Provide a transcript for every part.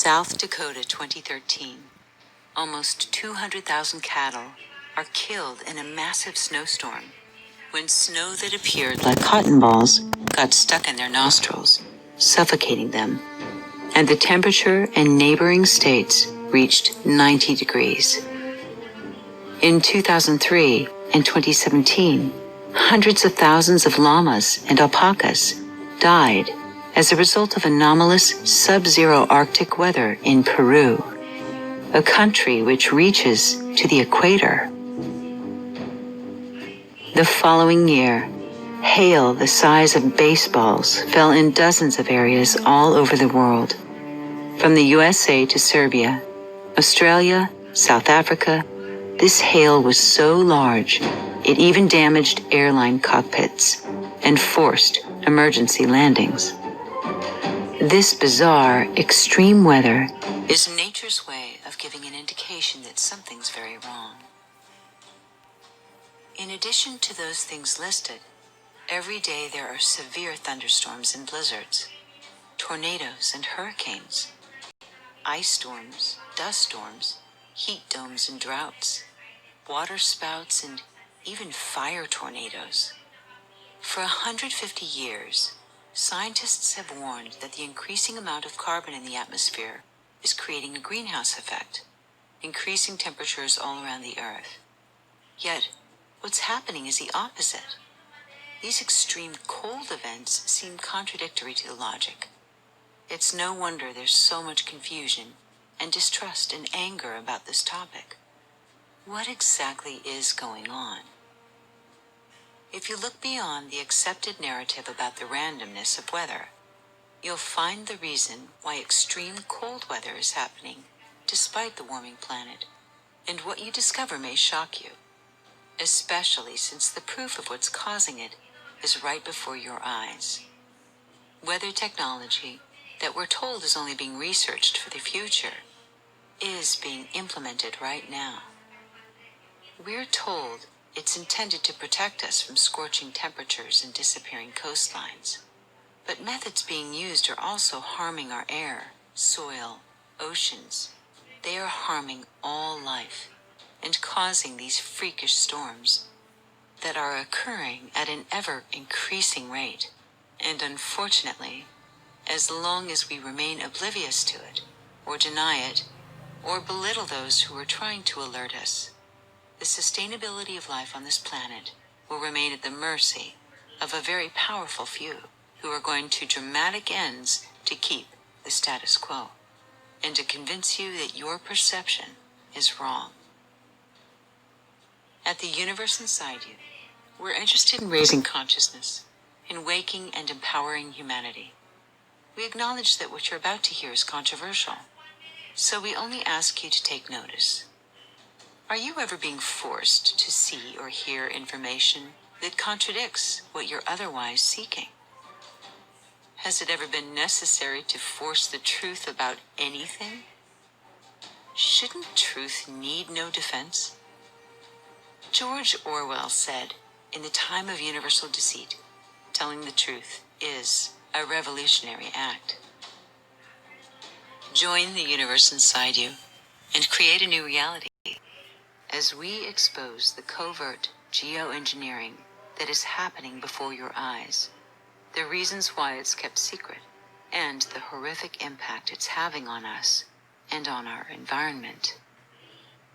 South Dakota 2013. Almost 200,000 cattle are killed in a massive snowstorm when snow that appeared like cotton balls got stuck in their nostrils, suffocating them, and the temperature in neighboring states reached 90 degrees. In 2003 and 2017, hundreds of thousands of llamas and alpacas died as a result of anomalous sub-zero Arctic weather in Peru, a country which reaches to the equator. The following year, hail the size of baseballs fell in dozens of areas all over the world, from the USA to Serbia, Australia, South Africa. This hail was so large, it even damaged airline cockpits and forced emergency landings. This bizarre, extreme weather is nature's way of giving an indication that something's very wrong. In addition to those things listed, every day there are severe thunderstorms and blizzards, tornadoes and hurricanes, ice storms, dust storms, heat domes and droughts, water spouts, and even fire tornadoes. For 150 years, scientists have warned that the increasing amount of carbon in the atmosphere is creating a greenhouse effect, increasing temperatures all around the Earth. Yet, what's happening is the opposite. These extreme cold events seem contradictory to the logic. It's no wonder there's so much confusion and distrust and anger about this topic. What exactly is going on? If you look beyond the accepted narrative about the randomness of weather, you'll find the reason why extreme cold weather is happening despite the warming planet, and what you discover may shock you, especially since the proof of what's causing it is right before your eyes. Weather technology that we're told is only being researched for the future is being implemented right now. We're told it's intended to protect us from scorching temperatures and disappearing coastlines. But methods being used are also harming our air, soil, oceans. They are harming all life and causing these freakish storms that are occurring at an ever-increasing rate. And unfortunately, as long as we remain oblivious to it, or deny it, or belittle those who are trying to alert us, the sustainability of life on this planet will remain at the mercy of a very powerful few who are going to dramatic ends to keep the status quo and to convince you that your perception is wrong. At the universe inside you, we're interested in raising consciousness, in waking and empowering humanity. We acknowledge that what you're about to hear is controversial, so we only ask you to take notice. Are you ever being forced to see or hear information that contradicts what you're otherwise seeking? Has it ever been necessary to force the truth about anything? Shouldn't truth need no defense? George Orwell said, "In the time of universal deceit, telling the truth is a revolutionary act." Join the universe inside you and create a new reality as we expose the covert geoengineering that is happening before your eyes, the reasons why it's kept secret, and the horrific impact it's having on us and on our environment.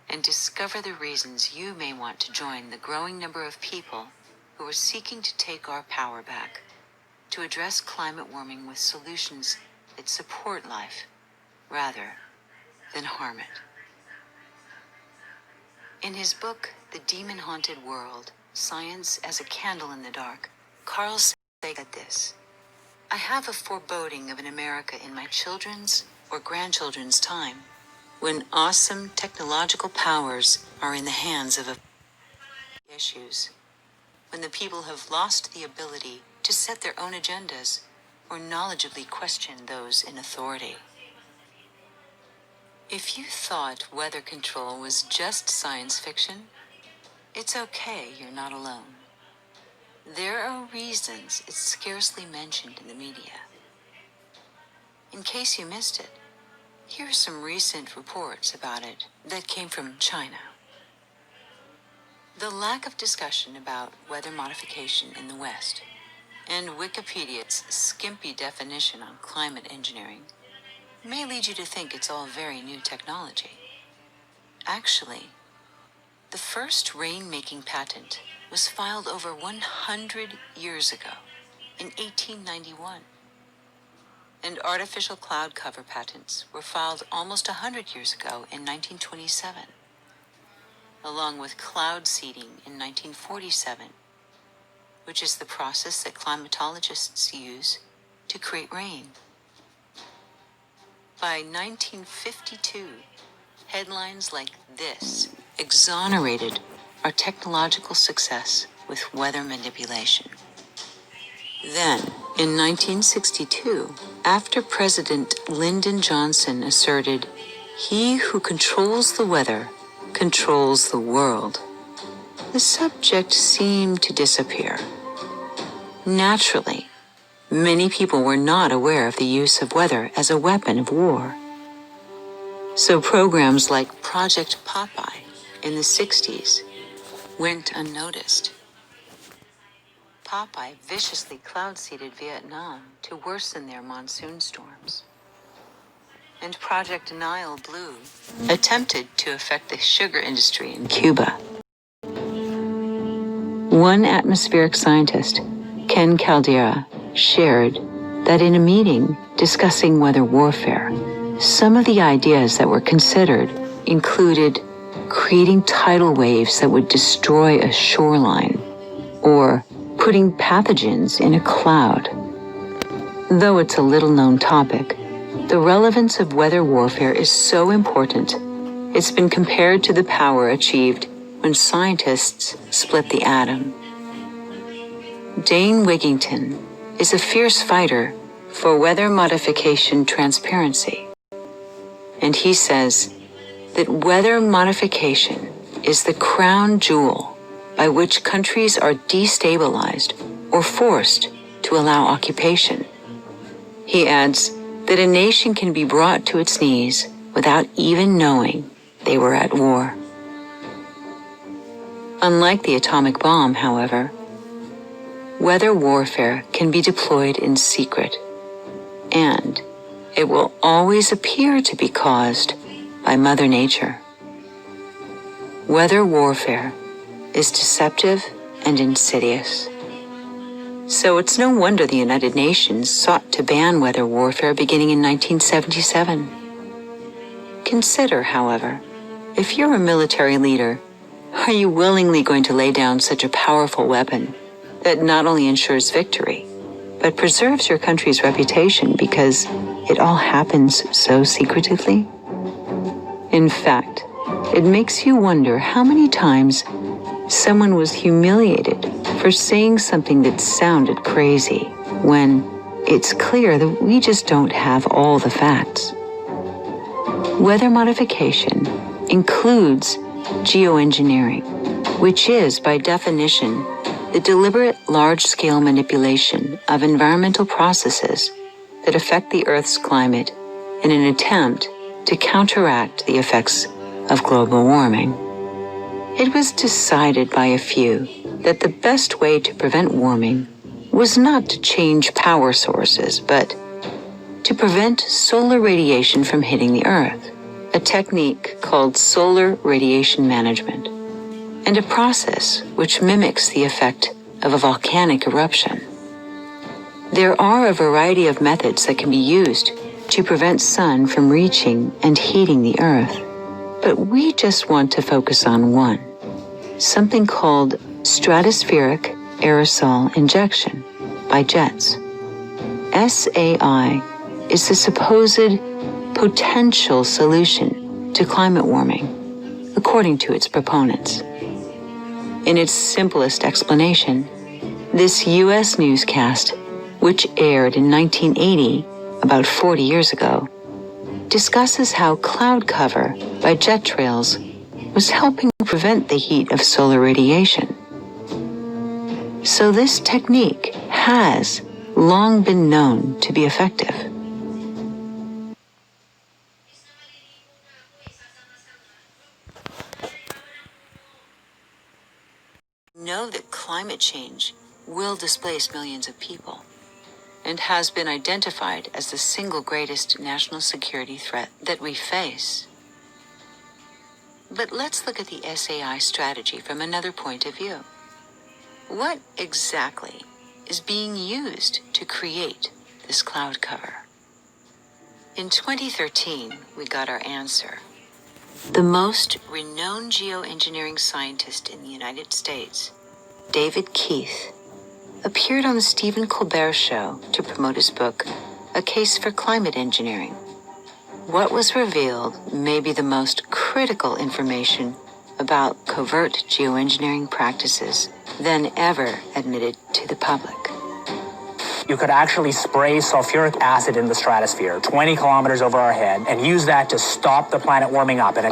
And discover the reasons you may want to join the growing number of people who are seeking to take our power back, to address climate warming with solutions that support life rather than harm it. In his book, The Demon-Haunted World, Science as a Candle in the Dark, Carl Sagan said this: "I have a foreboding of an America in my children's or grandchildren's time, when awesome technological powers are in the hands of issues, when the people have lost the ability to set their own agendas or knowledgeably question those in authority." If you thought weather control was just science fiction, it's okay, you're not alone. There are reasons it's scarcely mentioned in the media. In case you missed it, Here are some recent reports about it that came from China. The lack of discussion about weather modification in the West and Wikipedia's skimpy definition on climate engineering may lead you to think it's all very new technology. Actually, the first rain-making patent was filed over 100 years ago, in 1891. And artificial cloud cover patents were filed almost 100 years ago in 1927, along with cloud seeding in 1947, which is the process that climatologists use to create rain. By 1952, headlines like this exonerated our technological success with weather manipulation. Then, in 1962, after President Lyndon Johnson asserted, "He who controls the weather controls the world," the subject seemed to disappear. Naturally, many people were not aware of the use of weather as a weapon of war. So programs like Project Popeye in the 60s went unnoticed. Popeye viciously cloud-seeded Vietnam to worsen their monsoon storms. And Project Nile Blue attempted to affect the sugar industry in Cuba. One atmospheric scientist, Ken Caldeira, shared that in a meeting discussing weather warfare, some of the ideas that were considered included creating tidal waves that would destroy a shoreline, or putting pathogens in a cloud. Though it's a little-known topic, the relevance of weather warfare is so important, it's been compared to the power achieved when scientists split the atom. Dane Wigington is a fierce fighter for weather modification transparency. And he says that weather modification is the crown jewel by which countries are destabilized or forced to allow occupation. He adds that a nation can be brought to its knees without even knowing they were at war. Unlike the atomic bomb, however, weather warfare can be deployed in secret, and it will always appear to be caused by Mother Nature. Weather warfare is deceptive and insidious. So it's no wonder the United Nations sought to ban weather warfare beginning in 1977. Consider, however, if you're a military leader, are you willingly going to lay down such a powerful weapon that not only ensures victory, but preserves your country's reputation because it all happens so secretively? In fact, it makes you wonder how many times someone was humiliated for saying something that sounded crazy when it's clear that we just don't have all the facts. Weather modification includes geoengineering, which is, by definition, the deliberate large-scale manipulation of environmental processes that affect the Earth's climate in an attempt to counteract the effects of global warming. It was decided by a few that the best way to prevent warming was not to change power sources, but to prevent solar radiation from hitting the Earth, a technique called solar radiation management, and a process which mimics the effect of a volcanic eruption. There are a variety of methods that can be used to prevent sun from reaching and heating the Earth, but we just want to focus on one, something called stratospheric aerosol injection by jets. SAI is the supposed potential solution to climate warming, according to its proponents. In its simplest explanation, this U.S. newscast, which aired in 1980, about 40 years ago, discusses how cloud cover by jet trails was helping prevent the heat of solar radiation. So this technique has long been known to be effective. Know that climate change will displace millions of people and has been identified as the single greatest national security threat that we face. But let's look at the SAI strategy from another point of view. What exactly is being used to create this cloud cover? In 2013, we got our answer. The most renowned geoengineering scientist in the United States, David Keith, appeared on the Stephen Colbert Show to promote his book, A Case for Climate Engineering. What was revealed may be the most critical information about covert geoengineering practices than ever admitted to the public. You could actually spray sulfuric acid in the stratosphere 20 kilometers over our head and use that to stop the planet warming up in a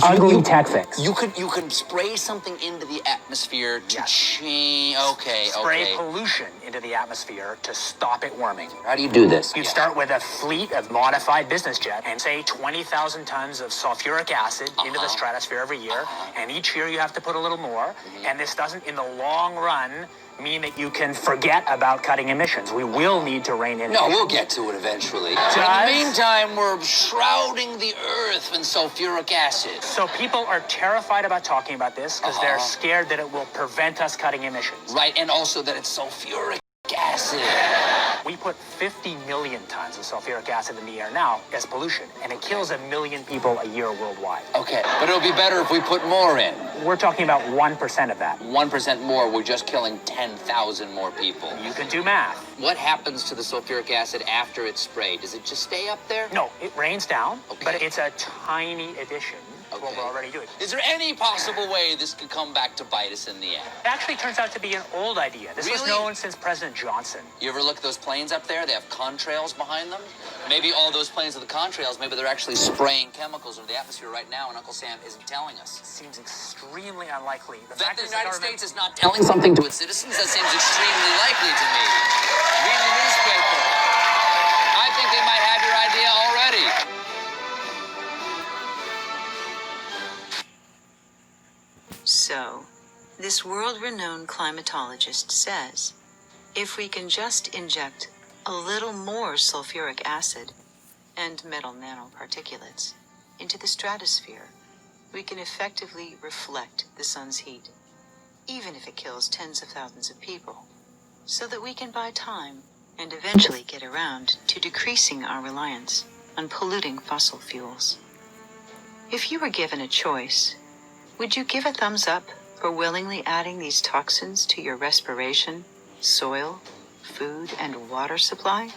ugly tech fix. You could spray something into the atmosphere to change. Spray pollution into the atmosphere to stop it warming. How do you do this? You start with a fleet of modified business jets and say 20,000 tons of sulfuric acid into the stratosphere every year. And each year you have to put a little more. And this doesn't, in the long run, mean that you can forget about cutting emissions. We will need to rein in. No, we'll get to it eventually. But in the meantime, we're shrouding the earth in sulfuric acid. So people are terrified about talking about this because they're scared that it will prevent us cutting emissions. Right, and also that it's sulfuric acid. We put 50 million tons of sulfuric acid in the air now as pollution, and it kills 1 million people a year worldwide. Okay, but it'll be better if we put more in. We're talking about 1% of that. 1% more, we're just killing 10,000 more people. You can do math. What happens to the sulfuric acid after it's sprayed? Does it just stay up there? No, it rains down, Okay. but it's a tiny addition to what we're already doing. Is there any possible way this could come back to bite us in the end? It actually turns out to be an old idea. This was Really? known since President Johnson. You ever look at those planes up there? They have contrails behind them. Maybe all those planes with the contrails, maybe they're actually spraying chemicals into the atmosphere right now, and Uncle Sam isn't telling us. Seems extremely unlikely. That the United States is not telling something to its citizens? That seems extremely likely to me. Read the newspaper. I think they might have your idea already. So, this world-renowned climatologist says, if we can just inject a little more sulfuric acid and metal nanoparticulates into the stratosphere, we can effectively reflect the sun's heat, even if it kills tens of thousands of people, so that we can buy time and eventually get around to decreasing our reliance on polluting fossil fuels. If you were given a choice, would you give a thumbs up for willingly adding these toxins to your respiration, soil, food, and water supply?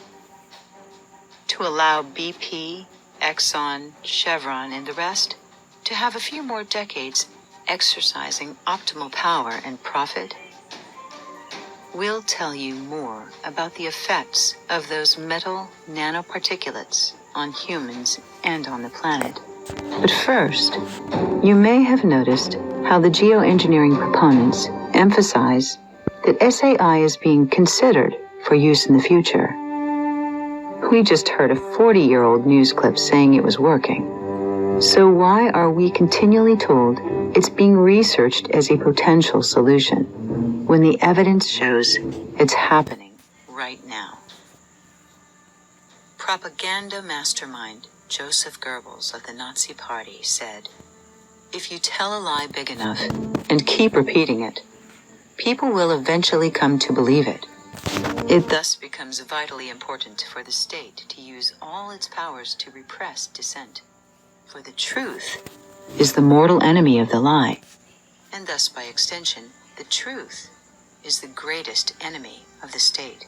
To allow BP, Exxon, Chevron, and the rest to have a few more decades exercising optimal power and profit? We'll tell you more about the effects of those metal nanoparticulates on humans and on the planet. But first, you may have noticed how the geoengineering proponents emphasize that SAI is being considered for use in the future. We just heard a 40-year-old news clip saying it was working. So why are we continually told it's being researched as a potential solution when the evidence shows it's happening right now? Propaganda mastermind Joseph Goebbels of the Nazi Party said, if you tell a lie big enough and keep repeating it, people will eventually come to believe it. It thus becomes vitally important for the state to use all its powers to repress dissent. For the truth is the mortal enemy of the lie, and thus by extension, the truth is the greatest enemy of the state.